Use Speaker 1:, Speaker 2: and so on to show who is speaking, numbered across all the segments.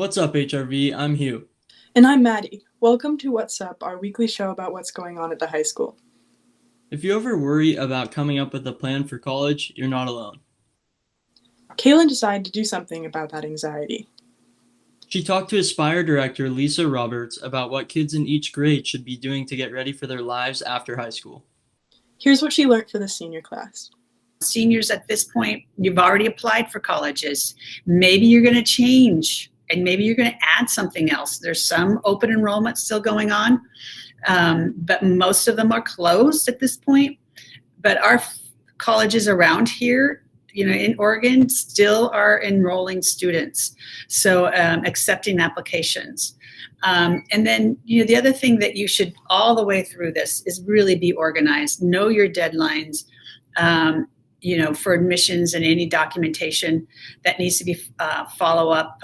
Speaker 1: What's up, HRV? I'm Hugh.
Speaker 2: And I'm Maddie. Welcome to What's Up, our weekly show about what's going on at the high school.
Speaker 1: If you ever worry about coming up with a plan for college, you're not alone.
Speaker 2: Kaylin decided to do something about that anxiety.
Speaker 1: She talked to Aspire director Lisa Roberts about what kids in each grade should be doing to get ready for their lives after high school.
Speaker 2: Here's what she learned for the senior class.
Speaker 3: Seniors at this point, you've already applied for colleges. Maybe you're going to change and maybe you're going to add something else. There's some open enrollment still going on, but most of them are closed at this point. But our colleges around here, in Oregon, still are enrolling students, so accepting applications. And then, the other thing that you should all the way through this is really be organized. Know your deadlines. For admissions and any documentation that needs to be follow up,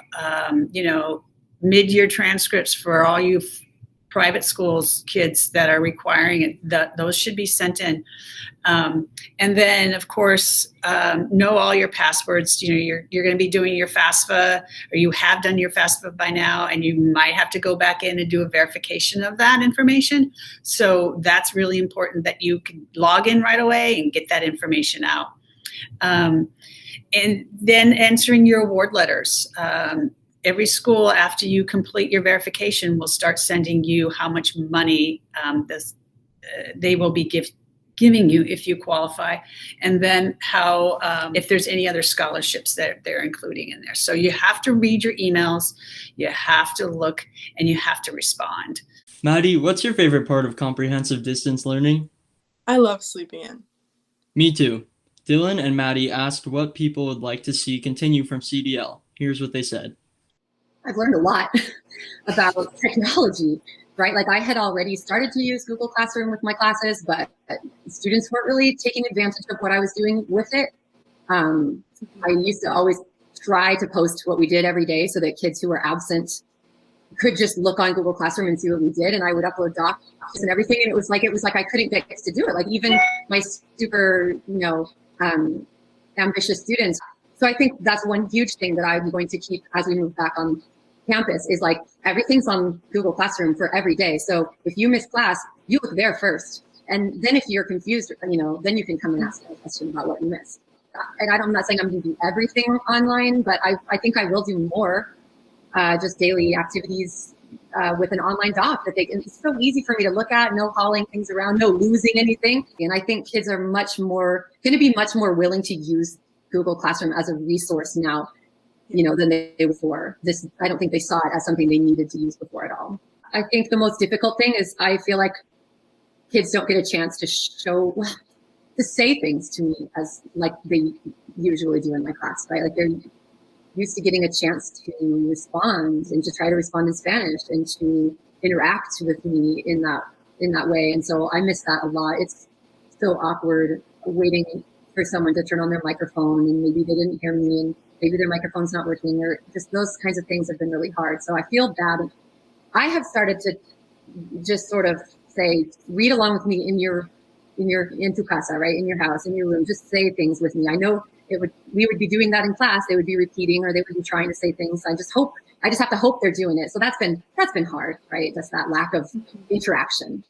Speaker 3: mid-year transcripts for all you private schools kids that are requiring it, those should be sent in. And then, of course, know all your passwords. You're going to be doing your FAFSA, or you have done your FAFSA by now, and you might have to go back in and do a verification of that information. So that's really important that you can log in right away and get that information out. And then answering your award letters. Every school, after you complete your verification, will start sending you how much money they will be giving you if you qualify, and then how if there's any other scholarships that they're including in there. So you have to read your emails, you have to look, and you have to respond.
Speaker 1: Maddie, what's your favorite part of comprehensive distance learning?
Speaker 2: I love sleeping in.
Speaker 1: Me too. Dylan and Maddie asked what people would like to see continue from CDL. Here's what they said.
Speaker 4: I've learned a lot about technology, right? Like, I had already started to use Google Classroom with my classes, but students weren't really taking advantage of what I was doing with it. I used to always try to post what we did every day so that kids who were absent could just look on Google Classroom and see what we did. And I would upload docs and everything. And it was like I couldn't get kids to do it. Like, even my super, ambitious students. So I think that's one huge thing that I'm going to keep as we move back on campus is, like, everything's on Google Classroom for every day. So if you miss class, you look there first. And then if you're confused, then you can come and ask a question about what you missed. And I'm not saying I'm going to do everything online, but I think I will do more just daily activities with an online doc that it's so easy for me to look at, no hauling things around, no losing anything. And I think kids are going to be much more willing to use Google Classroom as a resource now, than they did before. I don't think they saw it as something they needed to use before at all. I think the most difficult thing is I feel like kids don't get a chance to say things to me as like they usually do in my class, right? Like, they're used to getting a chance to respond and to try to respond in Spanish and to interact with me in that way. And so I miss that a lot. It's so awkward waiting for someone to turn on their microphone and maybe they didn't hear me and maybe their microphone's not working, or just those kinds of things have been really hard. So I feel bad. I have started to just sort of say, read along with me in tu casa, right? In your house, in your room, just say things with me. I know we would be doing that in class. They would be repeating, or they would be trying to say things. I just have to hope they're doing it. So that's been hard, right? Just that lack of interaction.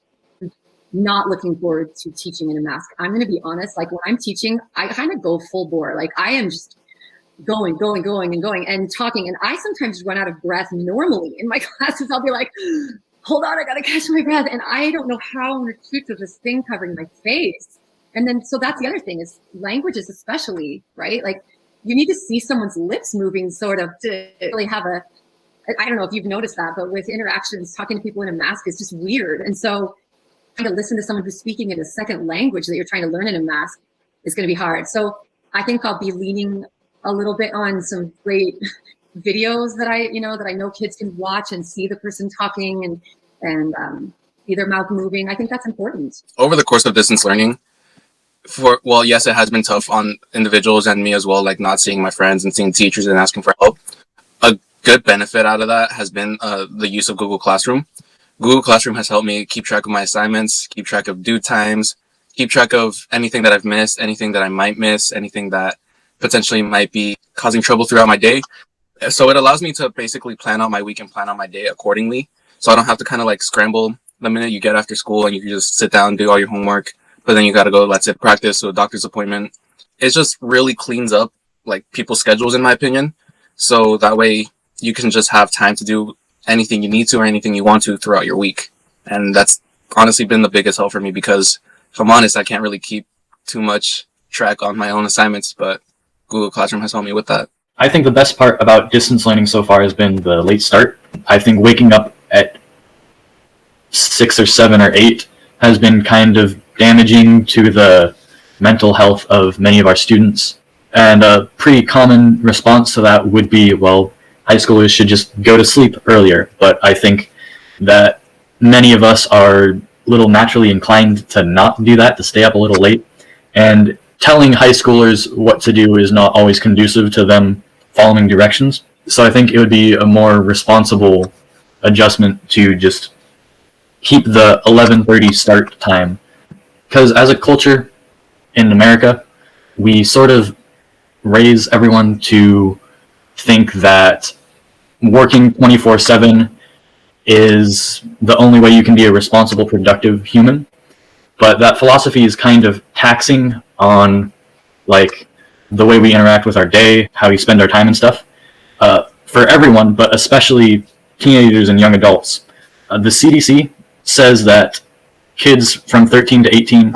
Speaker 4: Not looking forward to teaching in a mask. I'm going to be honest. Like, when I'm teaching, I kind of go full bore. Like, I am just going and talking. And I sometimes run out of breath normally in my classes. I'll be like, hold on, I got to catch my breath. And I don't know how I'm going to teach with this thing covering my face. And then, so that's the other thing is languages, especially, right? Like, you need to see someone's lips moving sort of to really have I don't know if you've noticed that, but with interactions, talking to people in a mask is just weird. And so trying to listen to someone who's speaking in a second language that you're trying to learn in a mask is going to be hard. So I think I'll be leaning a little bit on some great videos that I know kids can watch and see the person talking and see their mouth moving. I think that's important.
Speaker 5: Over the course of distance learning, yes, it has been tough on individuals and me as well, like not seeing my friends and seeing teachers and asking for help. A good benefit out of that has been the use of Google Classroom. Google Classroom has helped me keep track of my assignments, keep track of due times, keep track of anything that I've missed, anything that I might miss, anything that potentially might be causing trouble throughout my day. So it allows me to basically plan out my week and plan out my day accordingly. So I don't have to kind of like scramble the minute you get after school and you can just sit down, do all your homework, but then you got to go, let's say, practice or a doctor's appointment. It just really cleans up like people's schedules, in my opinion. So that way you can just have time to do anything you need to or anything you want to throughout your week. And that's honestly been the biggest help for me because if I'm honest, I can't really keep too much track on my own assignments, but Google Classroom has helped me with that.
Speaker 6: I think the best part about distance learning so far has been the late start. I think waking up at 6 or 7 or 8 has been kind of damaging to the mental health of many of our students. And a pretty common response to that would be, well, high schoolers should just go to sleep earlier. But I think that many of us are a little naturally inclined to not do that, to stay up a little late. And telling high schoolers what to do is not always conducive to them following directions. So I think it would be a more responsible adjustment to just keep the 11:30 start time. Because as a culture in America, we sort of raise everyone to think that working 24/7 is the only way you can be a responsible, productive human. But that philosophy is kind of taxing on like the way we interact with our day, how we spend our time and stuff, for everyone, but especially teenagers and young adults. The CDC says that kids from 13 to 18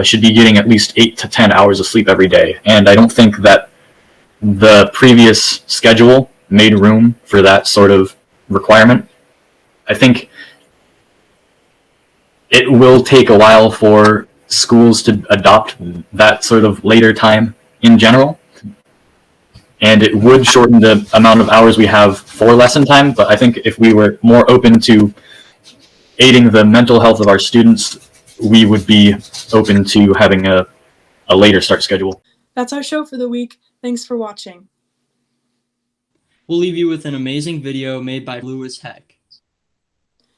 Speaker 6: should be getting at least 8 to 10 hours of sleep every day. And I don't think that the previous schedule made room for that sort of requirement. I think it will take a while for schools to adopt that sort of later time in general. And it would shorten the amount of hours we have for lesson time. But I think if we were more open to aiding the mental health of our students, we would be open to having a later start schedule.
Speaker 2: That's our show for the week. Thanks for watching.
Speaker 1: We'll leave you with an amazing video made by Lewis Heck.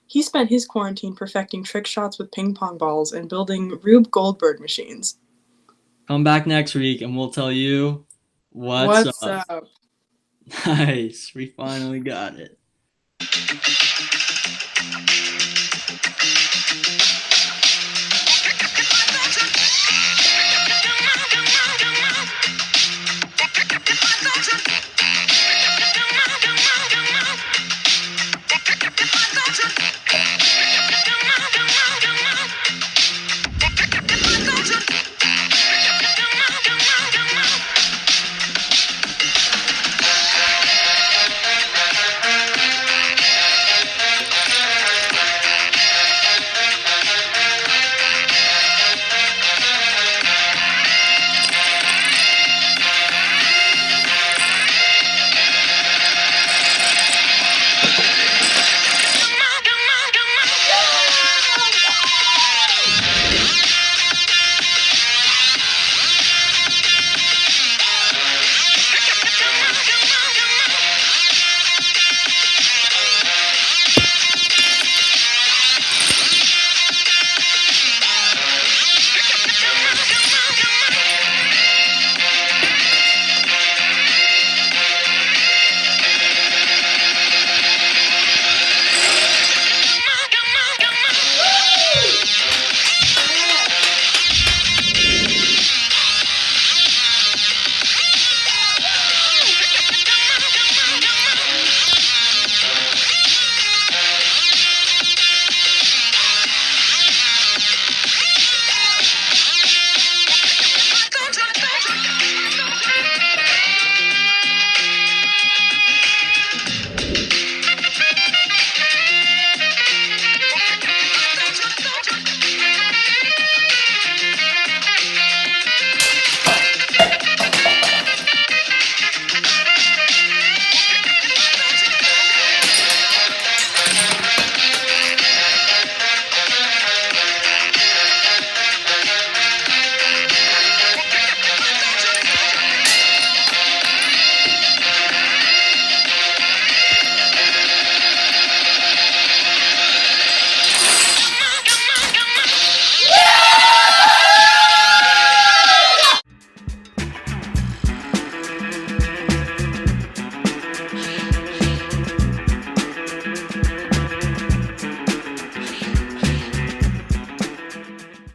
Speaker 2: He spent his quarantine perfecting trick shots with ping pong balls and building Rube Goldberg machines.
Speaker 1: Come back next week and we'll tell you what's up.
Speaker 2: up?
Speaker 1: Nice, we finally got it.